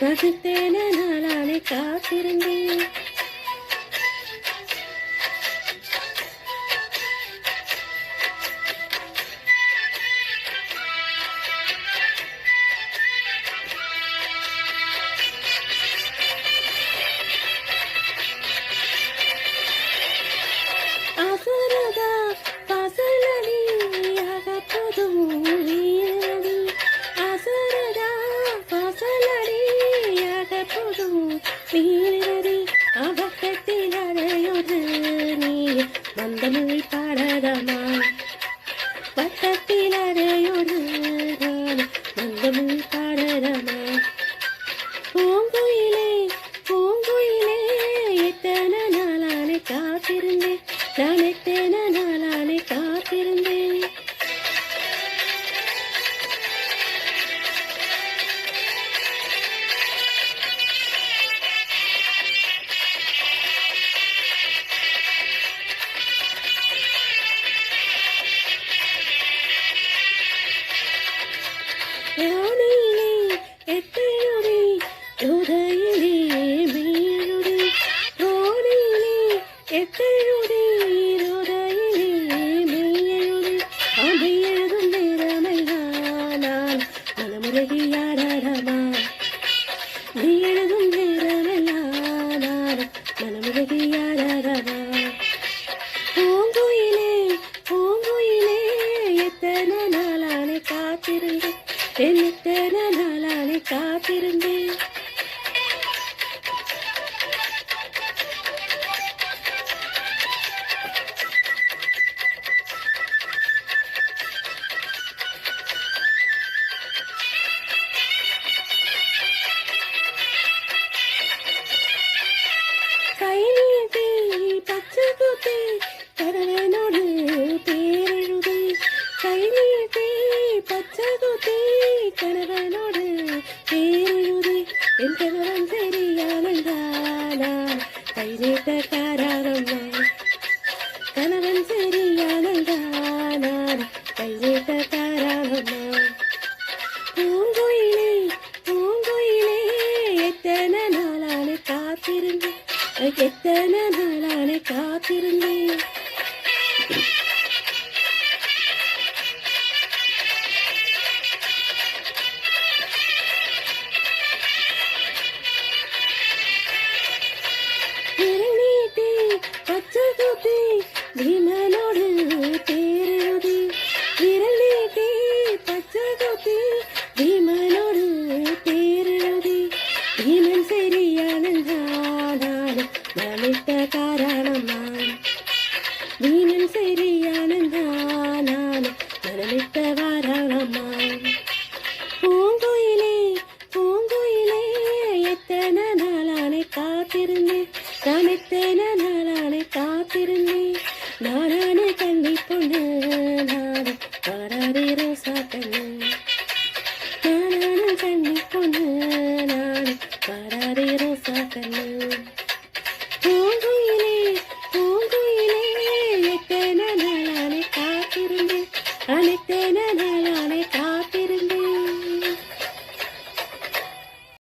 ரசித்தேன நாளானை காத்திருந்தேன். அசரதா பசலடியாக புதும் வீரடி, அசரதா பசலடியாக புதும் வீரடி, அவக்கத்தில் அடையொரு நீ வந்தமிழ் பாடதமா, பக்கத்தில் அடையொரு நான் வந்தமிழ் பாடதமா. பூங்குயிலே பூங்குயிலே எத்தனை நாளானை காத்திருந்தேன், நான் எத்தனை நாளானை காத்திருந்தேன். ராணியிலே எத்தையுடி உதயிலே மேலுடி, ராணியிலே எத்தையுடி உதயிலே மேலுடி, அவை எழுதும் நேரமெல்லாம் நான் மனமுருகியாடமா, நீ எழுதும் நேரமெல்லாம் நான் மனமுருகியாடமா. பூங்குயிலே பூங்குயிலே எத்தனை நாளானை காத்திருந்தேன், எத்தனை நாளானை காத்திருந்தேன். கை நீட்டி பச்சை குத்தி கடலனோடு பேரெழுதி, கை நீட்டி பச்சை குத்தி கணவனோடு பேரெழுதி, என் கணவன் சரியானந்தானா கை நீட்ட காரணம்மா, கணவன் சரியானந்தானா கை நீட்ட காரணம்மா. பூங்குயிலே பூங்குயிலே எத்தனை நாளானை காத்திருந்தேன், எத்தனை நாளானை காத்திருந்தேன். விரல் நீட்டி பச்சை குத்தி பீமனோடு பேரெழுதி, விரல் நீட்டி பச்சை குத்தி பீமனோடு பேரெழுதி, பீமன் சரியானந்தானான் மனமிட்ட காரணம்மா, பீமன் சரியானந்தானான் மனமிட்ட வாரணம்மா. பூங்குயிலே பூங்குயிலே எத்தனை நாளானை காத்திருந்தேன், நான் எத்தனை நாளானை காத்திருந்தேன். நானான கண்ணி பொண்ணு